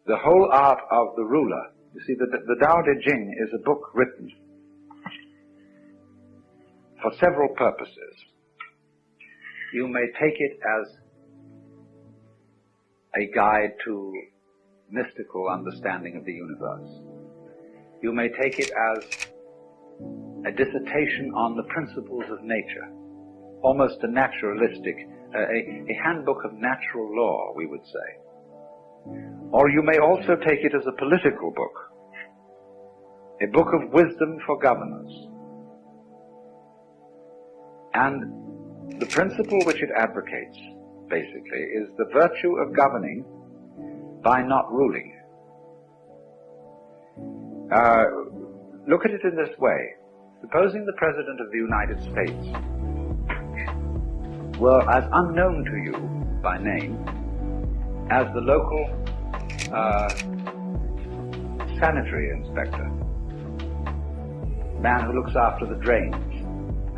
the whole art of the ruler. You see, the Tao Te Ching is a book written for several purposes. You may take it as a guide to mystical understanding of the universe. You may take it as a dissertation on the principles of nature, almost a naturalistic, a handbook of natural law, we would say. Or you may also take it as a political book, a book of wisdom for governors. And the principle which it advocates, basically, is the virtue of governing by not ruling. Look at it in this way. Supposing the President of the United States were as unknown to you by name as the local sanitary inspector, man who looks after the drains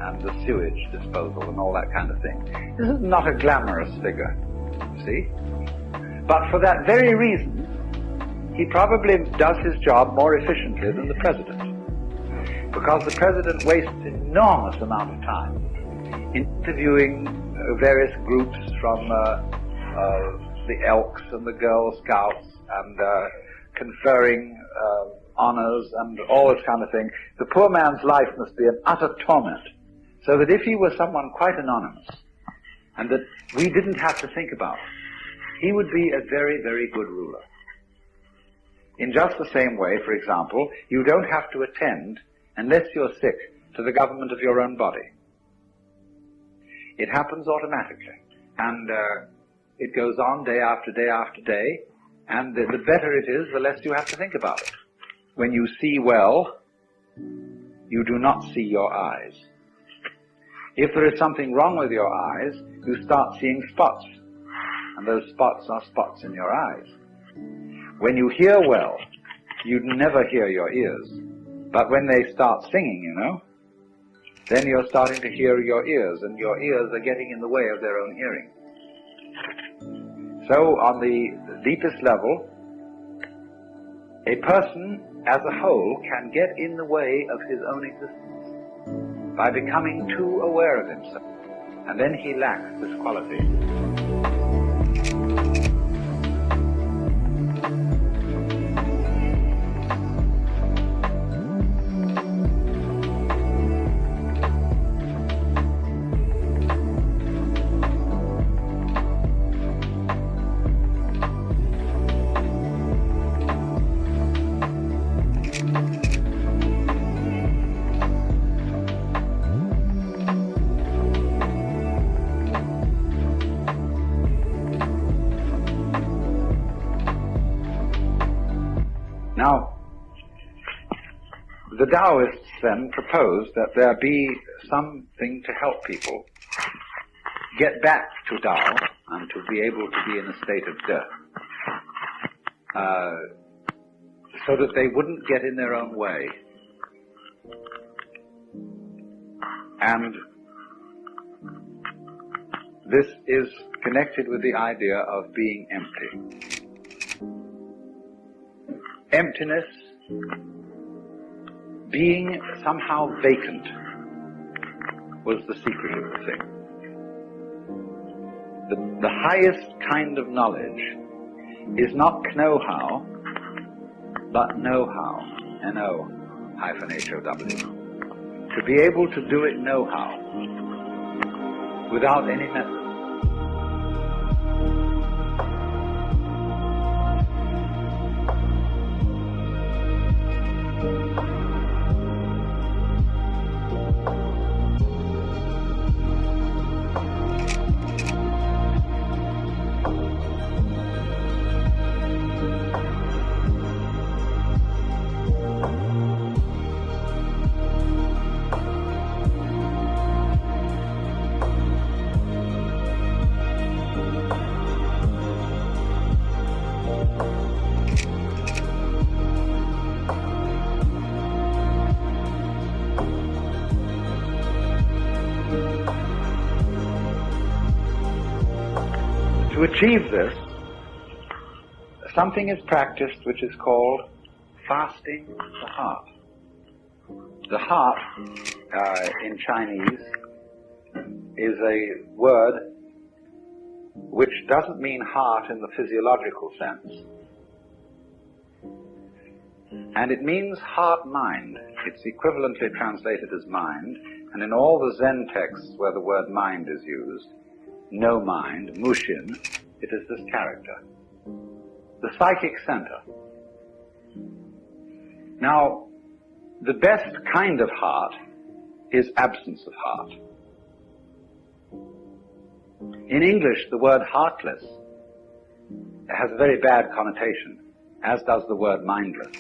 and the sewage disposal and all that kind of thing. This is not a glamorous figure, you see? But for that very reason, he probably does his job more efficiently than the President. Because the President wastes an enormous amount of time interviewing various groups from the Elks and the Girl Scouts and conferring honors and all this kind of thing. The poor man's life must be an utter torment. So that if he were someone quite anonymous and that we didn't have to think about, he would be a very, very good ruler. In just the same way, for example, you don't have to attend, unless you're sick, to the government of your own body. It happens automatically. And it goes on day after day after day, and the better it is, the less you have to think about it. When you see well, you do not see your eyes. If there is something wrong with your eyes, you start seeing spots, and those spots are spots in your eyes. When you hear well, you never hear your ears. But when they start singing, you know, then you're starting to hear your ears, and your ears are getting in the way of their own hearing. So, on the deepest level, a person as a whole can get in the way of his own existence by becoming too aware of himself, and then he lacks this quality. Now, the Taoists then proposed that there be something to help people get back to Tao and to be able to be in a state of death, so that they wouldn't get in their own way. And this is connected with the idea of being empty. Emptiness, being somehow vacant, was the secret of the thing. The highest kind of knowledge is not know-how, but know-how, N-O-H-O-W. To be able to do it know-how, without any method. To achieve this, something is practiced which is called fasting the heart. The heart, in Chinese, is a word which doesn't mean heart in the physiological sense. And it means heart-mind. It's equivalently translated as mind, and in all the Zen texts where the word mind is used, no mind, mushin, it is this character. The psychic center. Now, the best kind of heart is absence of heart. In English, the word heartless has a very bad connotation, as does the word mindless.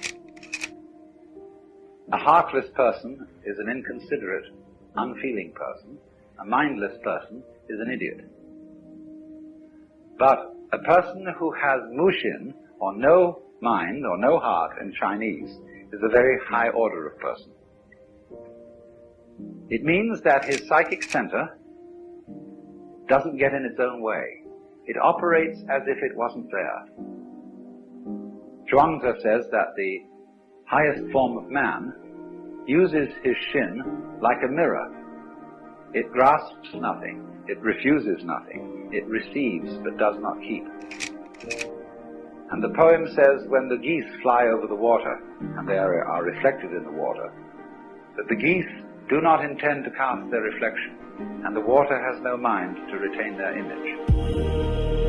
A heartless person is an inconsiderate, unfeeling person. A mindless person is an idiot. But a person who has mushin, or no mind, or no heart in Chinese, is a very high order of person. It means that his psychic center doesn't get in its own way. It operates as if it wasn't there. Zhuangzi says that the highest form of man uses his shin like a mirror. It grasps nothing, it refuses nothing, it receives but does not keep. And the poem says, when the geese fly over the water, and they are reflected in the water, that the geese do not intend to cast their reflection, and the water has no mind to retain their image.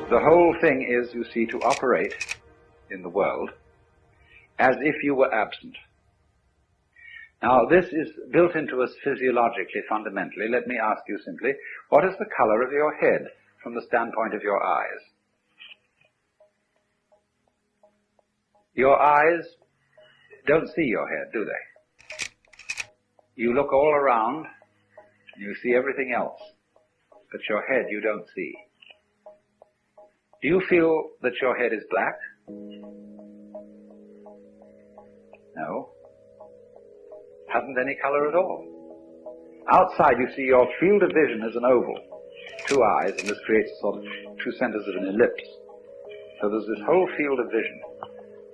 The whole thing is, you see, to operate in the world as if you were absent. Now, this is built into us physiologically, fundamentally. Let me ask you simply, what is the color of your head from the standpoint of your eyes? Your eyes don't see your head, do they? You look all around, you see everything else, but your head you don't see. Do you feel that your head is black? No. Hasn't any color at all. Outside you see your field of vision as an oval, two eyes, and this creates sort of two centers of an ellipse. So there's this whole field of vision.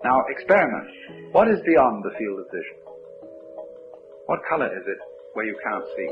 Now experiment. What is beyond the field of vision? What color is it where you can't see?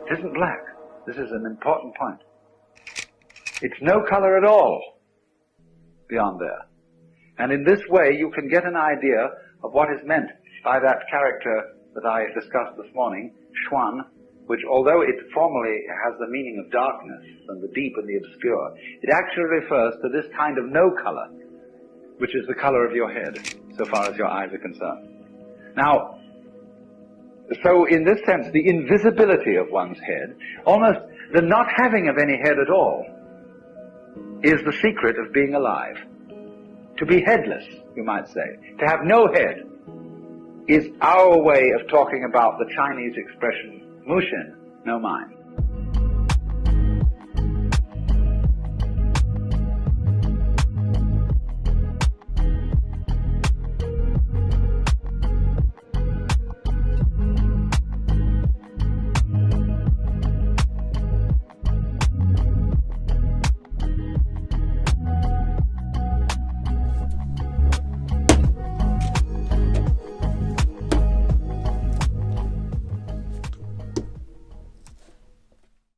It isn't black. This is an important point. It's no color at all beyond there. And in this way you can get an idea of what is meant by that character that I discussed this morning, Xuan, which although it formally has the meaning of darkness and the deep and the obscure, it actually refers to this kind of no color, which is the color of your head, so far as your eyes are concerned. Now, so in this sense, the invisibility of one's head, almost the not having of any head at all, is the secret of being alive. To be headless, you might say, to have no head, is our way of talking about the Chinese expression, mushin, no mind.